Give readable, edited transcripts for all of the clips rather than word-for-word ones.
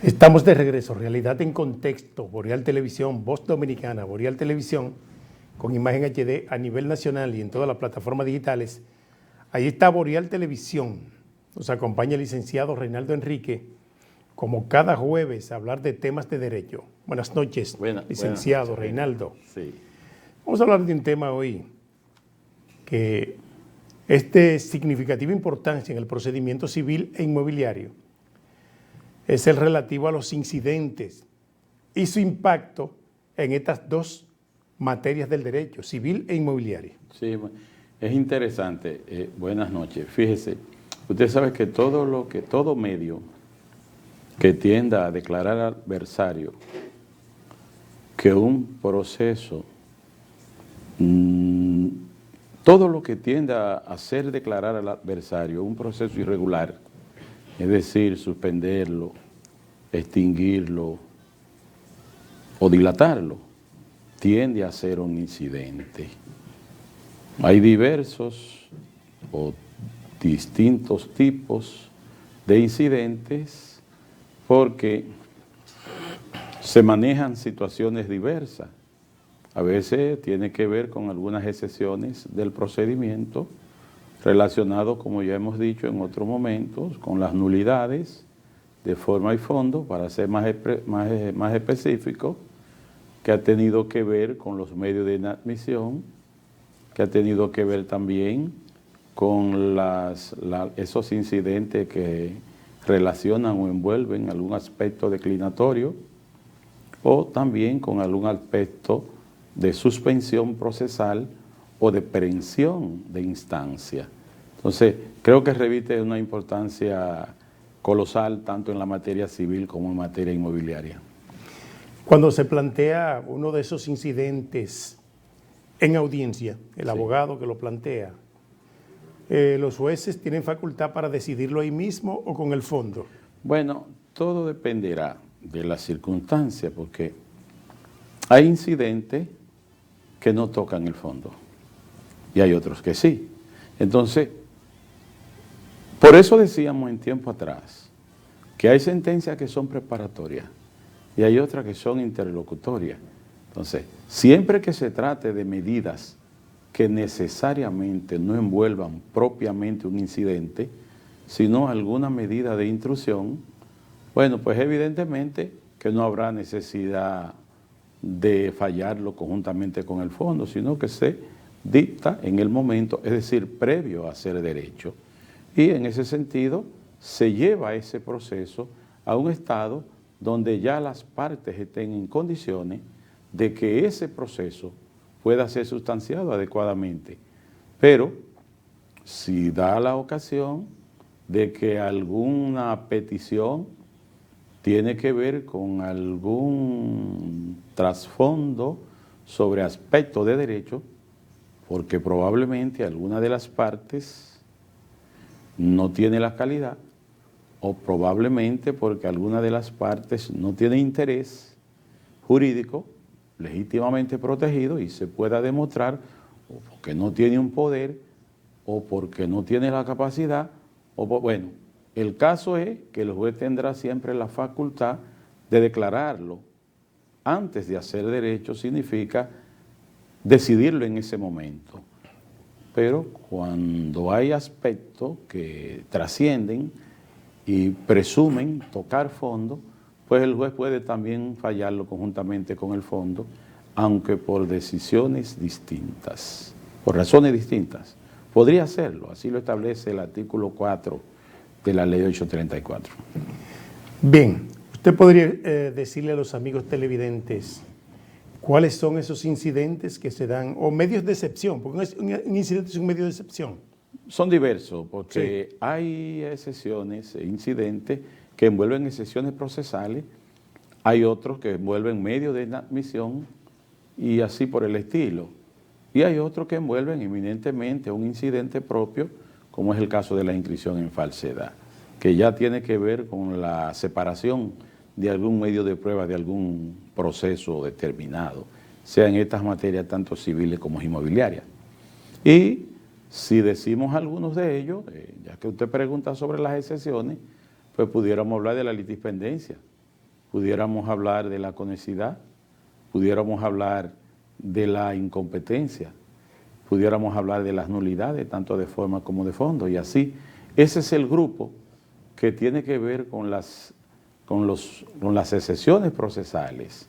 Estamos de regreso, Realidad en Contexto, Boreal Televisión, Voz Dominicana, Boreal Televisión, con imagen HD a nivel nacional y en todas las plataformas digitales. Ahí está Boreal Televisión, nos acompaña el licenciado Reinaldo Enrique, como cada jueves, a hablar de temas de derecho. Buenas noches, licenciado buenas noches, Reinaldo. Sí. Vamos a hablar de un tema hoy que es de significativa importancia en el procedimiento civil e inmobiliario. Es el relativo a los incidentes y su impacto en estas dos materias del derecho, civil e inmobiliario. Sí, es interesante. Buenas noches. Fíjese, usted sabe que todo medio que tienda a declarar adversario que un proceso, todo lo que tienda a hacer declarar al adversario un proceso irregular, es decir, suspenderlo, extinguirlo o dilatarlo, tiende a ser un incidente. Hay diversos o distintos tipos de incidentes porque se manejan situaciones diversas. A veces tiene que ver con algunas excepciones del procedimiento relacionado, como ya hemos dicho en otros momentos, con las nulidades de forma y fondo, para ser más específico, que ha tenido que ver con los medios de inadmisión, que ha tenido que ver también con esos incidentes que relacionan o envuelven algún aspecto declinatorio, o también con algún aspecto de suspensión procesal o de prevención de instancia. Entonces, creo que reviste una importancia colosal tanto en la materia civil como en materia inmobiliaria. Cuando se plantea uno de esos incidentes en audiencia, el abogado que lo plantea, ¿los jueces tienen facultad para decidirlo ahí mismo o con el fondo? Bueno, todo dependerá de las circunstancias, porque hay incidentes que no tocan el fondo y hay otros que sí. Entonces, por eso decíamos en tiempo atrás que hay sentencias que son preparatorias y hay otras que son interlocutorias. Entonces, siempre que se trate de medidas que necesariamente no envuelvan propiamente un incidente, sino alguna medida de intrusión, bueno, pues evidentemente que no habrá necesidad de fallarlo conjuntamente con el fondo, sino que se dicta en el momento, es decir, previo a hacer derecho. Y en ese sentido se lleva ese proceso a un estado donde ya las partes estén en condiciones de que ese proceso pueda ser sustanciado adecuadamente. Pero si da la ocasión de que alguna petición tiene que ver con algún trasfondo sobre aspectos de derecho, porque probablemente alguna de las partes no tiene la calidad, o probablemente porque alguna de las partes no tiene interés jurídico legítimamente protegido y se pueda demostrar, o porque no tiene un poder, o porque no tiene la capacidad, bueno, el caso es que el juez tendrá siempre la facultad de declararlo antes de hacer derecho, significa decidirlo en ese momento. Pero cuando hay aspectos que trascienden y presumen tocar fondo, pues el juez puede también fallarlo conjuntamente con el fondo, aunque por decisiones distintas, por razones distintas. Podría hacerlo, así lo establece el artículo 4 de la ley 834. Bien, usted podría decirle a los amigos televidentes cuáles son esos incidentes que se dan, o medios de excepción, porque un incidente es un medio de excepción. Son diversos, porque hay excepciones e incidentes que envuelven excepciones procesales, hay otros que envuelven medios de inadmisión y así por el estilo. Y hay otros que envuelven eminentemente un incidente propio, como es el caso de la inscripción en falsedad, que ya tiene que ver con la separación de algún medio de prueba de algún proceso determinado, sea en estas materias tanto civiles como inmobiliarias. Y si decimos algunos de ellos, ya que usted pregunta sobre las excepciones, pues pudiéramos hablar de la litispendencia. pudiéramos hablar de la conexidad, pudiéramos hablar de la incompetencia, pudiéramos hablar de las nulidades, tanto de forma como de fondo, y así. Ese es el grupo que tiene que ver con las excepciones procesales,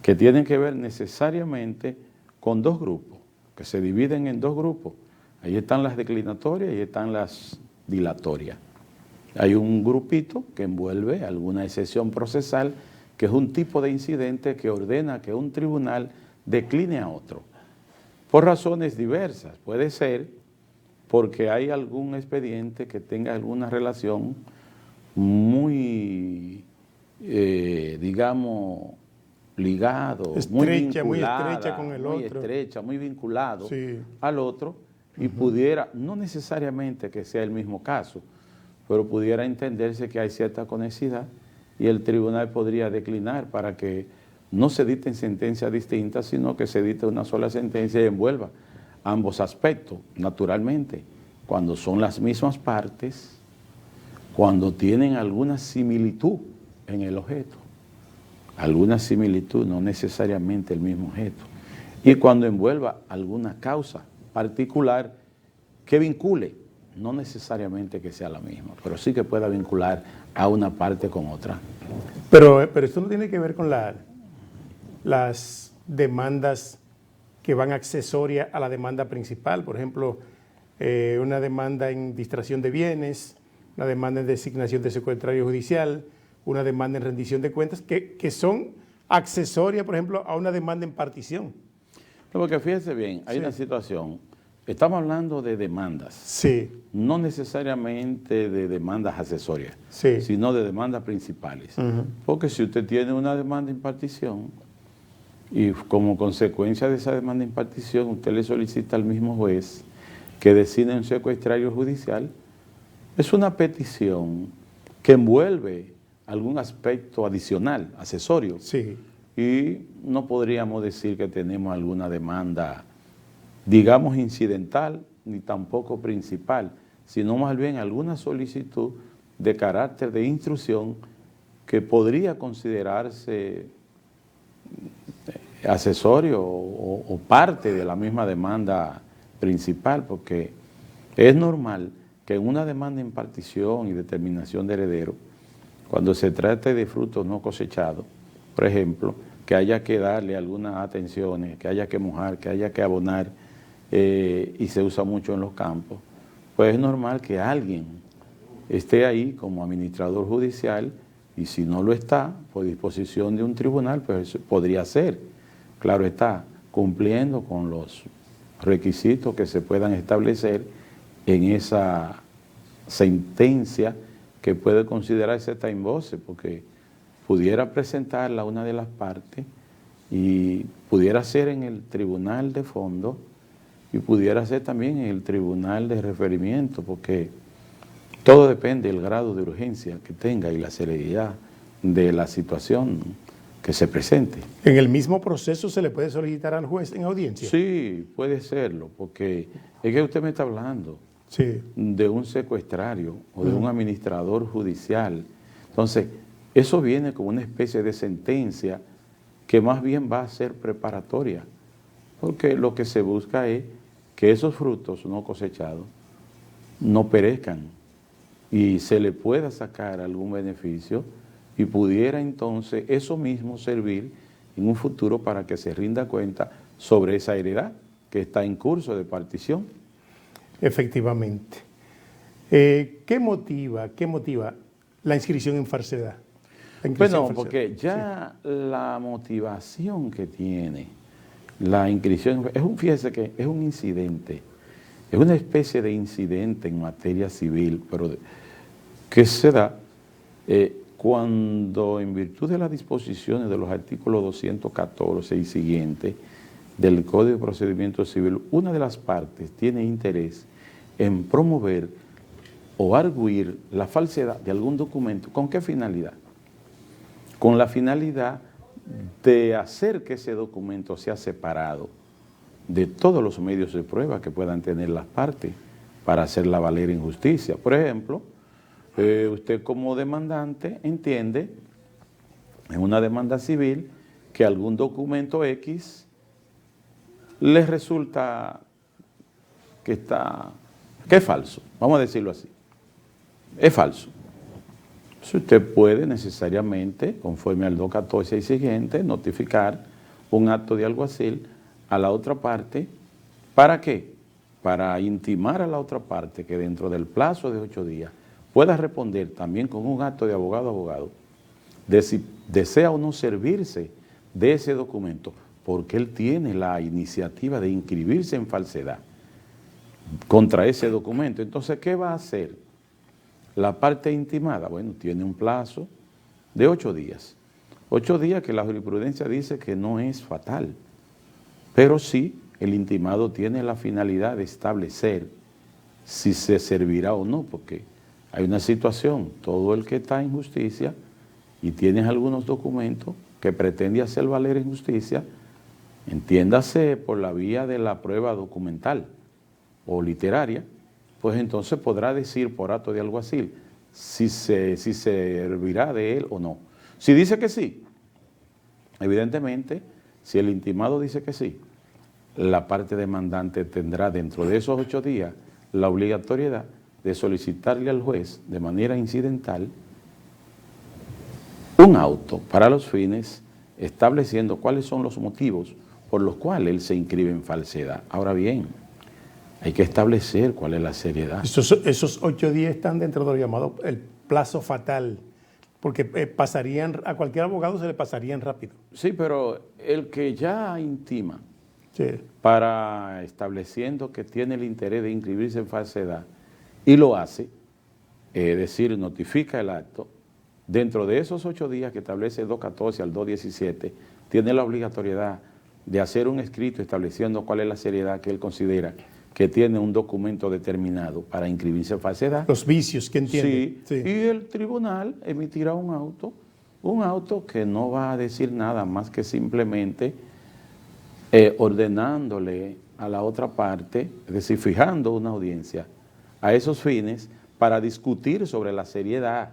que tienen que ver necesariamente con dos grupos, que se dividen en dos grupos. Ahí están las declinatorias y están las dilatorias. Hay un grupito que envuelve alguna excepción procesal, que es un tipo de incidente que ordena que un tribunal decline a otro, por razones diversas. Puede ser porque hay algún expediente que tenga alguna relación muy, digamos, ligado, estrecha, muy estrecha con el muy otro. estrecha, muy vinculado Sí. al otro, y pudiera, no necesariamente que sea el mismo caso, pero pudiera entenderse que hay cierta conexidad y el tribunal podría declinar para que no se dicten sentencias distintas, sino que se dicte una sola sentencia y envuelva ambos aspectos, naturalmente, cuando son las mismas partes, cuando tienen alguna similitud en el objeto, alguna similitud, no necesariamente el mismo objeto, y cuando envuelva alguna causa particular que vincule, no necesariamente que sea la misma, pero sí que pueda vincular a una parte con otra. Pero esto no tiene que ver con las demandas que van accesorias a la demanda principal. Por ejemplo, una demanda en distracción de bienes, una demanda en designación de secuestrario judicial, una demanda en rendición de cuentas, que son accesorias, por ejemplo, a una demanda en partición. No, porque fíjese bien, hay una situación, estamos hablando de demandas, Sí, no necesariamente de demandas accesorias, sí. sino de demandas principales. Porque si usted tiene una demanda en partición y como consecuencia de esa demanda en partición usted le solicita al mismo juez que designe un secuestrario judicial, es una petición que envuelve algún aspecto adicional, accesorio. Sí. Y no podríamos decir que tenemos alguna demanda, digamos, incidental, ni tampoco principal, sino más bien alguna solicitud de carácter de instrucción que podría considerarse accesorio o parte de la misma demanda principal, porque es normal que en una demanda en partición y determinación de heredero, cuando se trate de frutos no cosechados, por ejemplo, que haya que darle algunas atenciones, que haya que mojar, que haya que abonar, y se usa mucho en los campos, pues es normal que alguien esté ahí como administrador judicial, y si no lo está, por disposición de un tribunal, pues podría ser, claro está, cumpliendo con los requisitos que se puedan establecer en esa sentencia que puede considerarse time voce, porque pudiera presentarla una de las partes y pudiera ser en el tribunal de fondo y pudiera ser también en el tribunal de referimiento, porque todo depende del grado de urgencia que tenga y la celeridad de la situación que se presente. ¿En el mismo proceso se le puede solicitar al juez en audiencia? Sí, puede serlo, porque es que usted me está hablando Sí. de un secuestrario o de un administrador judicial. Entonces, eso viene como una especie de sentencia que más bien va a ser preparatoria, porque lo que se busca es que esos frutos no cosechados no perezcan y se le pueda sacar algún beneficio y pudiera entonces eso mismo servir en un futuro para que se rinda cuenta sobre esa heredad que está en curso de partición. Efectivamente. ¿Qué motiva la inscripción en falsedad? Bueno, porque ya la motivación que tiene la inscripción, fíjese que es un incidente, es una especie de incidente en materia civil, pero que se da cuando en virtud de las disposiciones de los artículos 214 y siguientes del Código de Procedimiento Civil, una de las partes tiene interés en promover o arguir la falsedad de algún documento. ¿Con qué finalidad? Con la finalidad de hacer que ese documento sea separado de todos los medios de prueba que puedan tener las partes para hacerla valer en justicia. Por ejemplo, usted como demandante entiende en una demanda civil que algún documento X les resulta que es falso, vamos a decirlo así, es falso. Si usted puede necesariamente, conforme al 214 y siguiente, notificar un acto de alguacil a la otra parte. ¿Para qué? Para intimar a la otra parte que dentro del plazo de 8 días pueda responder también con un acto de abogado a abogado de si desea o no servirse de ese documento, porque él tiene la iniciativa de inscribirse en falsedad contra ese documento. Entonces, ¿qué va a hacer la parte intimada? Bueno, tiene un plazo de 8 días. 8 días que la jurisprudencia dice que no es fatal, pero sí el intimado tiene la finalidad de establecer si se servirá o no, porque hay una situación, todo el que está en justicia y tiene algunos documentos que pretende hacer valer en justicia, entiéndase por la vía de la prueba documental o literaria, pues entonces podrá decir por acto de alguacil si se servirá de él o no. Si dice que sí, evidentemente, si el intimado dice que sí, la parte demandante tendrá dentro de esos 8 días la obligatoriedad de solicitarle al juez de manera incidental un auto para los fines estableciendo cuáles son los motivos por los cuales él se inscribe en falsedad. Ahora bien, hay que establecer cuál es la seriedad. Esos 8 días están dentro de lo llamado el plazo fatal, porque pasarían, a cualquier abogado se le pasarían rápido. Sí, pero el que ya intima, sí, para estableciendo que tiene el interés de inscribirse en falsedad y lo hace, es decir, notifica el acto, dentro de esos 8 días que establece el 214 al 217, tiene la obligatoriedad de hacer un escrito estableciendo cuál es la seriedad que él considera que tiene un documento determinado para inscribirse en falsedad. Los vicios que entiende. Sí, y el tribunal emitirá un auto que no va a decir nada más que simplemente ordenándole a la otra parte, es decir, fijando una audiencia a esos fines para discutir sobre la seriedad,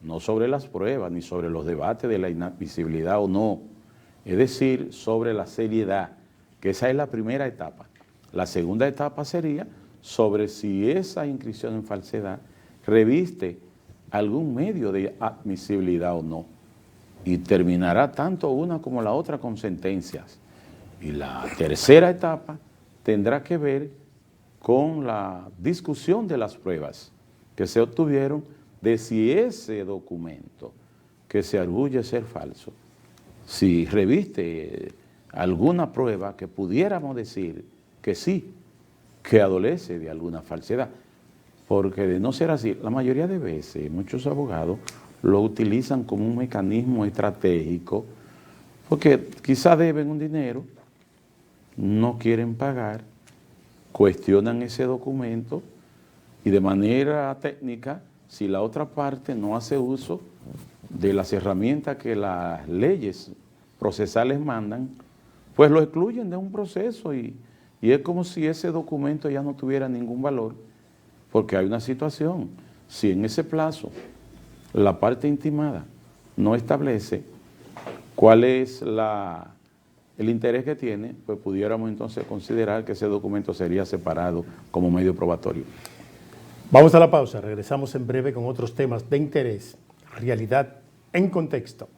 no sobre las pruebas ni sobre los debates de la inadmisibilidad o no, es decir, sobre la seriedad, que esa es la primera etapa. La segunda etapa sería sobre si esa inscripción en falsedad reviste algún medio de admisibilidad o no, y terminará tanto una como la otra con sentencias. Y la tercera etapa tendrá que ver con la discusión de las pruebas que se obtuvieron de si ese documento que se arguye ser falso, si reviste alguna prueba que pudiéramos decir que sí, que adolece de alguna falsedad. Porque de no ser así, la mayoría de veces muchos abogados lo utilizan como un mecanismo estratégico, porque quizá deben un dinero, no quieren pagar, cuestionan ese documento y de manera técnica, si la otra parte no hace uso de las herramientas que las leyes procesales mandan, pues lo excluyen de un proceso y es como si ese documento ya no tuviera ningún valor, porque hay una situación, si en ese plazo la parte intimada no establece cuál es el interés que tiene, pues pudiéramos entonces considerar que ese documento sería separado como medio probatorio. Vamos a la pausa, regresamos en breve con otros temas de interés, realidad en contexto.